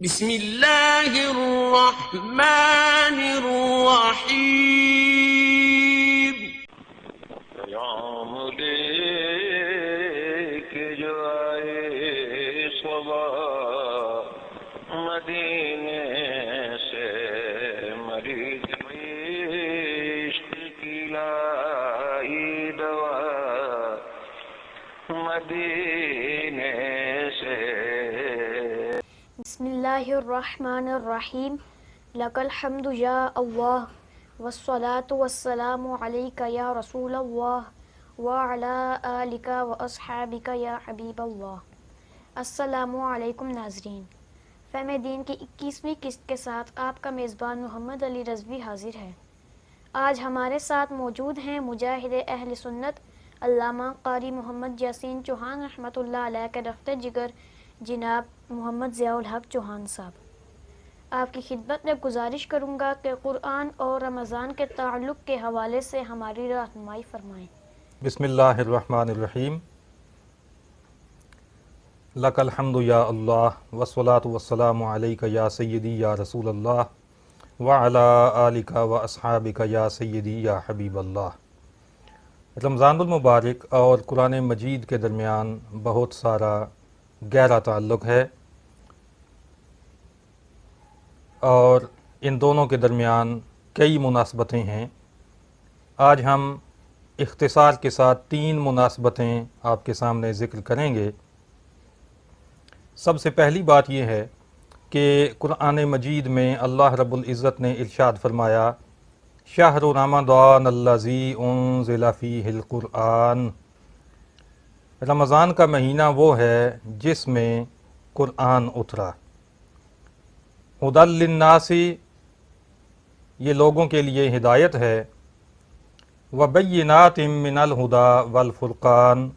بسم اللہ الرحمن الرحیم۔ پیام لے کے جو آئے صبا مدینے سے، مریض عشق کی لائی دوا مدینے سے۔ بسم اللہ الرحمن الرحیم۔ لک الحمد یا اللہ والصلاة والسلام علیک یا رسول اللہ وعلی آلک واصحابک یا حبیب اللہ۔ السلام علیکم ناظرین، فہم دین کی 21ویں قسط کے ساتھ آپ کا میزبان محمد علی رضوی حاضر ہے۔ آج ہمارے ساتھ موجود ہیں مجاہد اہل سنت علامہ قاری محمد یاسین چوہان رحمۃ اللہ علیہ کے رفت جگر جناب محمد ضیاء الحق چوہان صاحب۔ آپ کی خدمت میں گزارش کروں گا کہ قرآن اور رمضان کے تعلق کے حوالے سے ہماری رہنمائی فرمائیں۔ بسم اللہ الرحمن الرحیم۔ لک الحمد یا اللہ والصلاة والسلام علیک یا سیدی یا رسول اللہ وعلی آلک واصحابک یا سیدی یا حبیب اللہ۔ رمضان المبارک اور قرآن مجید کے درمیان بہت سارا گہرا تعلق ہے، اور ان دونوں کے درمیان کئی مناسبتیں ہیں۔ آج ہم اختصار کے ساتھ 3 مناسبتیں آپ کے سامنے ذکر کریں گے۔ سب سے پہلی بات یہ ہے کہ قرآن مجید میں اللہ رب العزت نے ارشاد فرمایا، شہر رمضان الذی انزل فیہ القرآن۔ رمضان کا مہینہ وہ ہے جس میں قرآن اترا۔ ھدی للناس، یہ لوگوں کے لیے ہدایت ہے، وبینات من الہدی والفرقان،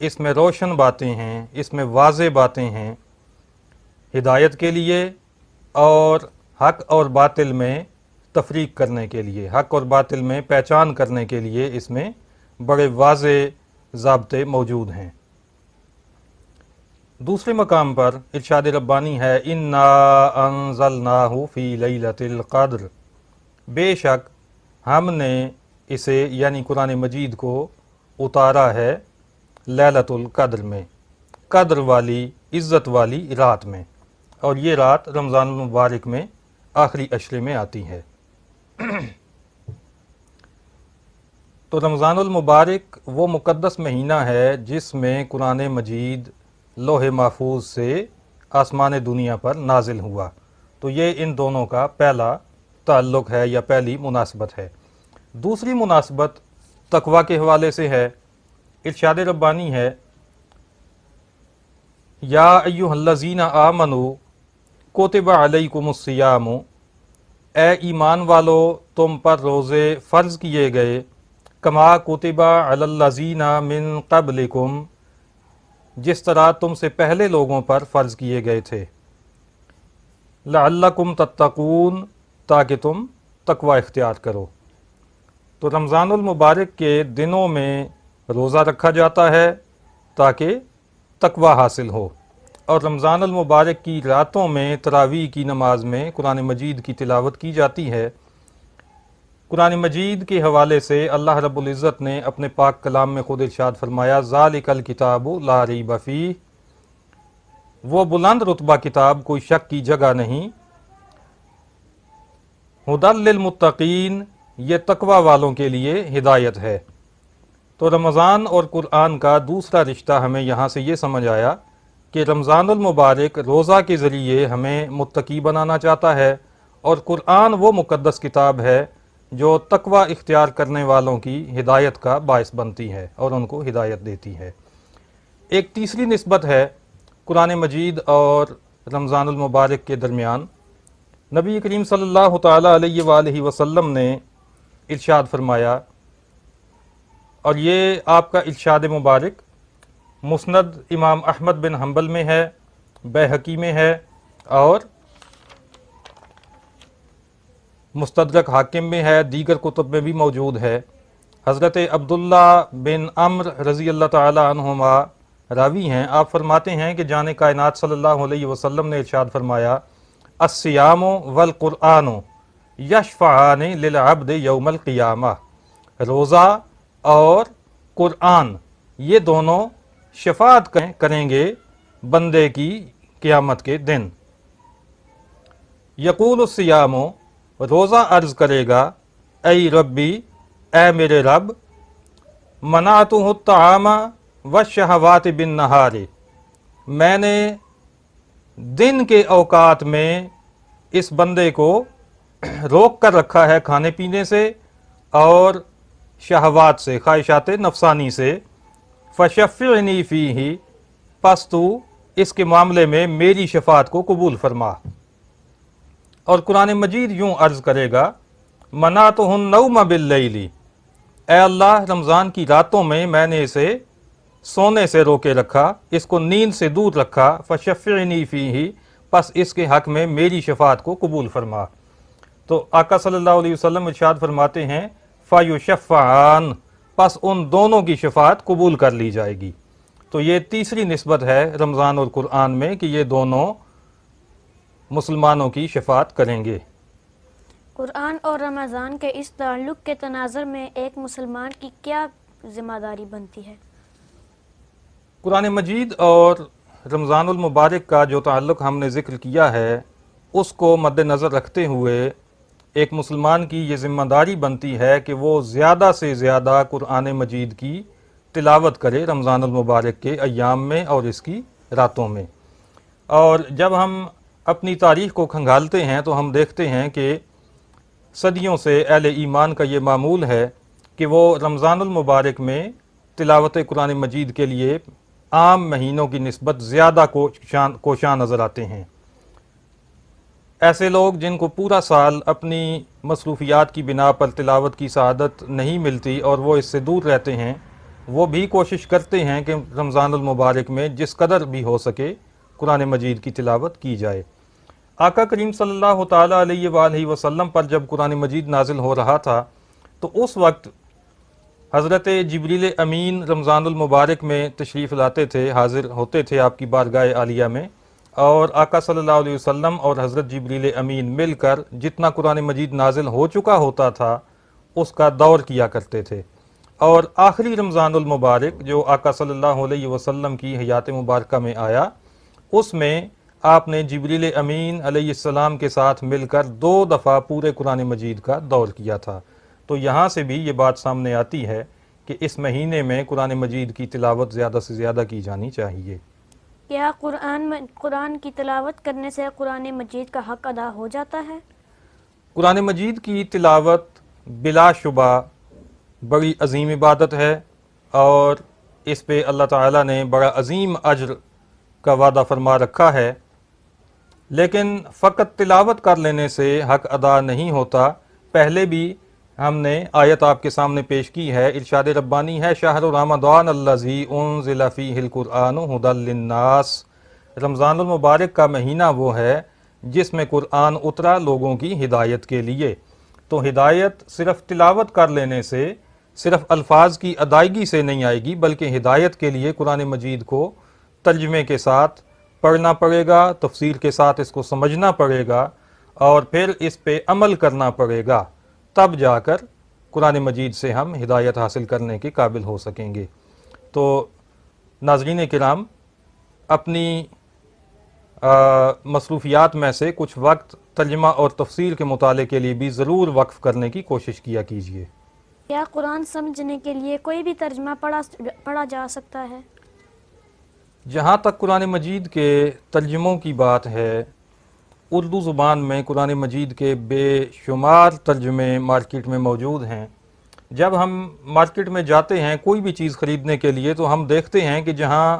اس میں روشن باتیں ہیں، اس میں واضح باتیں ہیں ہدایت کے لیے اور حق اور باطل میں تفریق کرنے کے لیے، حق اور باطل میں پہچان کرنے کے لیے اس میں بڑے واضح ضابطے موجود ہیں۔ دوسرے مقام پر ارشاد ربانی ہے، انا انزلناہ فی لیلۃ القدر، بے شک ہم نے اسے یعنی قرآن مجید کو اتارا ہے لیلۃ القدر میں، قدر والی عزت والی رات میں، اور یہ رات رمضان المبارک میں آخری عشرے میں آتی ہے۔ تو رمضان المبارک وہ مقدس مہینہ ہے جس میں قرآن مجید لوح محفوظ سے آسمان دنیا پر نازل ہوا۔ تو یہ ان دونوں کا پہلا تعلق ہے یا پہلی مناسبت ہے۔ دوسری مناسبت تقوی کے حوالے سے ہے۔ ارشاد ربانی ہے، یا ایھا الذین آمنوا کتب علیکم الصیام، اے ایمان والو تم پر روزے فرض کیے گئے، کما کتب علی الذین من قبلکم، جس طرح تم سے پہلے لوگوں پر فرض کیے گئے تھے، لعلکم تتقون، تاکہ تم تقوی اختیار کرو۔ تو رمضان المبارک کے دنوں میں روزہ رکھا جاتا ہے تاکہ تقوی حاصل ہو، اور رمضان المبارک کی راتوں میں تراویح کی نماز میں قرآن مجید کی تلاوت کی جاتی ہے۔ قرآن مجید کے حوالے سے اللہ رب العزت نے اپنے پاک کلام میں خود ارشاد فرمایا، ذالک الکتاب لا ریب فیہ، وہ بلند رتبہ کتاب کوئی شک کی جگہ نہیں، ھدی للمتقین، یہ تقوی والوں کے لیے ہدایت ہے۔ تو رمضان اور قرآن کا دوسرا رشتہ ہمیں یہاں سے یہ سمجھ آیا کہ رمضان المبارک روزہ کے ذریعے ہمیں متقی بنانا چاہتا ہے، اور قرآن وہ مقدس کتاب ہے جو تقوی اختیار کرنے والوں کی ہدایت کا باعث بنتی ہے اور ان کو ہدایت دیتی ہے۔ ایک تیسری نسبت ہے قرآن مجید اور رمضان المبارک کے درمیان۔ نبی کریم صلی اللہ تعالیٰ علیہ وآلہ وسلم نے ارشاد فرمایا، اور یہ آپ کا ارشاد مبارک مسند امام احمد بن حنبل میں ہے، بیہقی میں ہے، اور مستدرک حاکم میں ہے، دیگر کتب میں بھی موجود ہے۔ حضرت عبداللہ بن عمرو رضی اللہ تعالی عنہما راوی ہیں، آپ فرماتے ہیں کہ جان کائنات صلی اللہ علیہ وسلم نے ارشاد فرمایا الصیام والقرآن یشفعان للعبد یوم القیامہ، روزہ اور قرآن یہ دونوں شفاعت کریں گے بندے کی قیامت کے دن۔ یقول الصیام، روزہ عرض کرے گا اے ربی، اے میرے رب، منعتہ الطعام والشہوات بالنہار، میں نے دن کے اوقات میں اس بندے کو روک کر رکھا ہے کھانے پینے سے اور شہوات سے، خواہشات نفسانی سے، فشفعنی فیہ، پس تو اس کے معاملے میں میری شفاعت کو قبول فرما۔ اور قرآن مجید یوں عرض کرے گا منعتہ النوم باللیل، اے اللہ رمضان کی راتوں میں نے اسے سونے سے روکے رکھا، اس کو نیند سے دور رکھا، فشفعنی فیہ، پس اس کے حق میں میری شفاعت کو قبول فرما۔ تو آقا صلی اللہ علیہ وسلم ارشاد فرماتے ہیں فیشفعان، پس ان دونوں کی شفاعت قبول کر لی جائے گی۔ تو یہ تیسری نسبت ہے رمضان اور قرآن میں کہ یہ دونوں مسلمانوں کی شفاعت کریں گے۔ قرآن اور رمضان کے اس تعلق کے تناظر میں ایک مسلمان کی کیا ذمہ داری بنتی ہے؟ قرآن مجید اور رمضان المبارک کا جو تعلق ہم نے ذکر کیا ہے، اس کو مد نظر رکھتے ہوئے ایک مسلمان کی یہ ذمہ داری بنتی ہے کہ وہ زیادہ سے زیادہ قرآن مجید کی تلاوت کرے رمضان المبارک کے ایام میں اور اس کی راتوں میں۔ اور جب ہم اپنی تاریخ کو کھنگالتے ہیں تو ہم دیکھتے ہیں کہ صدیوں سے اہل ایمان کا یہ معمول ہے کہ وہ رمضان المبارک میں تلاوت قرآن مجید کے لیے عام مہینوں کی نسبت زیادہ کوشاں نظر آتے ہیں۔ ایسے لوگ جن کو پورا سال اپنی مصروفیات کی بنا پر تلاوت کی سعادت نہیں ملتی اور وہ اس سے دور رہتے ہیں، وہ بھی کوشش کرتے ہیں کہ رمضان المبارک میں جس قدر بھی ہو سکے قرآن مجید کی تلاوت کی جائے۔ آقا کریم صلی اللہ تعالیٰ علیہ وآلہ وسلم پر جب قرآن مجید نازل ہو رہا تھا تو اس وقت حضرت جبریل امین رمضان المبارک میں تشریف لاتے تھے، حاضر ہوتے تھے آپ کی بارگاہ عالیہ میں، اور آقا صلی اللہ علیہ وسلم اور حضرت جبریل امین مل کر جتنا قرآن مجید نازل ہو چکا ہوتا تھا اس کا دور کیا کرتے تھے۔ اور آخری رمضان المبارک جو آقا صلی اللہ علیہ وسلم کی حیات مبارکہ میں آیا، اس میں آپ نے جبریل امین علیہ السلام کے ساتھ مل کر 2 دفعہ پورے قرآن مجید کا دور کیا تھا۔ تو یہاں سے بھی یہ بات سامنے آتی ہے کہ اس مہینے میں قرآن مجید کی تلاوت زیادہ سے زیادہ کی جانی چاہیے۔ کیا قرآن کی تلاوت کرنے سے قرآن مجید کا حق ادا ہو جاتا ہے؟ قرآن مجید کی تلاوت بلا شبہ بڑی عظیم عبادت ہے اور اس پہ اللہ تعالیٰ نے بڑا عظیم اجر کا وعدہ فرما رکھا ہے، لیکن فقط تلاوت کر لینے سے حق ادا نہیں ہوتا۔ پہلے بھی ہم نے آیت آپ کے سامنے پیش کی ہے، ارشاد ربانی ہے شہر رمضان الذی انزل فیہ القرآن ھدی للناس، رمضان المبارک کا مہینہ وہ ہے جس میں قرآن اترا لوگوں کی ہدایت کے لیے۔ تو ہدایت صرف تلاوت کر لینے سے، صرف الفاظ کی ادائیگی سے نہیں آئے گی، بلکہ ہدایت کے لیے قرآن مجید کو ترجمے کے ساتھ پڑھنا پڑے گا، تفسیر کے ساتھ اس کو سمجھنا پڑے گا اور پھر اس پہ عمل کرنا پڑے گا، تب جا کر قرآن مجید سے ہم ہدایت حاصل کرنے کے قابل ہو سکیں گے۔ تو ناظرین کرام، اپنی مصروفیات میں سے کچھ وقت ترجمہ اور تفسیر کے مطالعے کے لیے بھی ضرور وقف کرنے کی کوشش کیا کیجیے۔ کیا قرآن سمجھنے کے لیے کوئی بھی ترجمہ پڑھا جا سکتا ہے؟ جہاں تک قرآن مجید کے ترجموں کی بات ہے، اردو زبان میں قرآن مجید کے بے شمار ترجمے مارکیٹ میں موجود ہیں۔ جب ہم مارکیٹ میں جاتے ہیں کوئی بھی چیز خریدنے کے لیے تو ہم دیکھتے ہیں کہ جہاں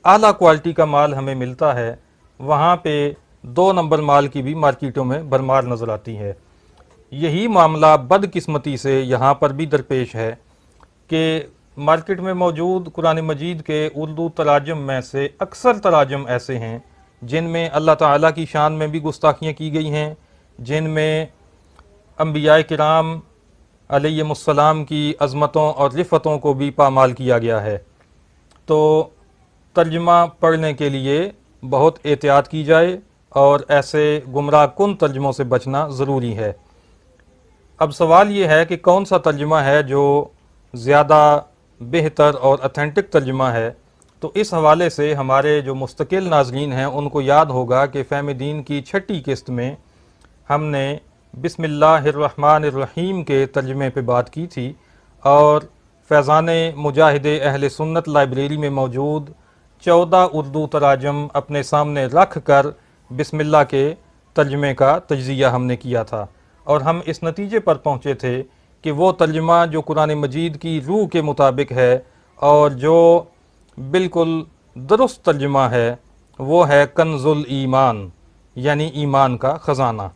اعلیٰ کوالٹی کا مال ہمیں ملتا ہے وہاں پہ 2 نمبر مال کی بھی مارکیٹوں میں بھرمار نظر آتی ہے۔ یہی معاملہ بدقسمتی سے یہاں پر بھی درپیش ہے کہ مارکیٹ میں موجود قرآن مجید کے اردو تراجم میں سے اکثر تراجم ایسے ہیں جن میں اللہ تعالیٰ کی شان میں بھی گستاخیاں کی گئی ہیں، جن میں انبیاء کرام علیہم السلام کی عظمتوں اور رفتوں کو بھی پامال کیا گیا ہے۔ تو ترجمہ پڑھنے کے لیے بہت احتیاط کی جائے اور ایسے گمراہ کن ترجموں سے بچنا ضروری ہے۔ اب سوال یہ ہے کہ کون سا ترجمہ ہے جو زیادہ بہتر اور اتھینٹک ترجمہ ہے، تو اس حوالے سے ہمارے جو مستقل ناظرین ہیں ان کو یاد ہوگا کہ فہم دین کی 6ٹھی قسط میں ہم نے بسم اللہ الرحمن الرحیم کے ترجمے پہ بات کی تھی، اور فیضان مجاہد اہل سنت لائبریری میں موجود 14 اردو تراجم اپنے سامنے رکھ کر بسم اللہ کے ترجمے کا تجزیہ ہم نے کیا تھا، اور ہم اس نتیجے پر پہنچے تھے کہ وہ ترجمہ جو قرآن مجید کی روح کے مطابق ہے اور جو بالکل درست ترجمہ ہے وہ ہے کنز الایمان، یعنی ایمان کا خزانہ۔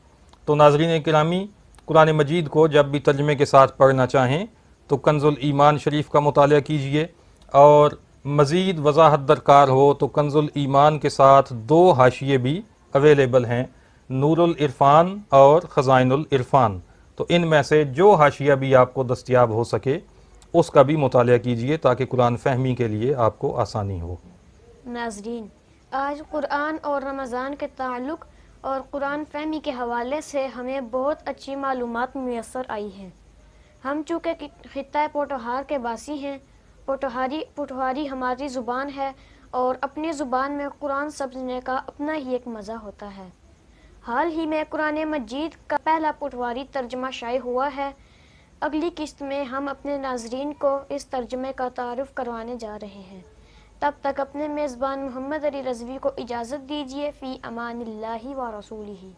تو ناظرین کرامی، قرآن مجید کو جب بھی ترجمے کے ساتھ پڑھنا چاہیں تو کنز الایمان شریف کا مطالعہ کیجئے، اور مزید وضاحت درکار ہو تو کنز الایمان کے ساتھ 2 حاشیے بھی اویلیبل ہیں، نور العرفان اور خزائن العرفان، تو ان میں سے جو حاشیہ بھی آپ کو دستیاب ہو سکے اس کا بھی مطالعہ کیجئے تاکہ قرآن فہمی کے لیے آپ کو آسانی ہو۔ ناظرین، آج قرآن اور رمضان کے تعلق اور قرآن فہمی کے حوالے سے ہمیں بہت اچھی معلومات میسر آئی ہیں۔ ہم چونکہ خطہ پوٹوہار کے باسی ہیں، پوٹوہاری ہماری زبان ہے، اور اپنی زبان میں قرآن سمجھنے کا اپنا ہی ایک مزہ ہوتا ہے۔ حال ہی میں قرآن مجید کا پہلا پوٹوہاری ترجمہ شائع ہوا ہے۔ اگلی قسط میں ہم اپنے ناظرین کو اس ترجمے کا تعارف کروانے جا رہے ہیں۔ تب تک اپنے میزبان محمد علی رضوی کو اجازت دیجیے، فی امان اللہ و رسولہ۔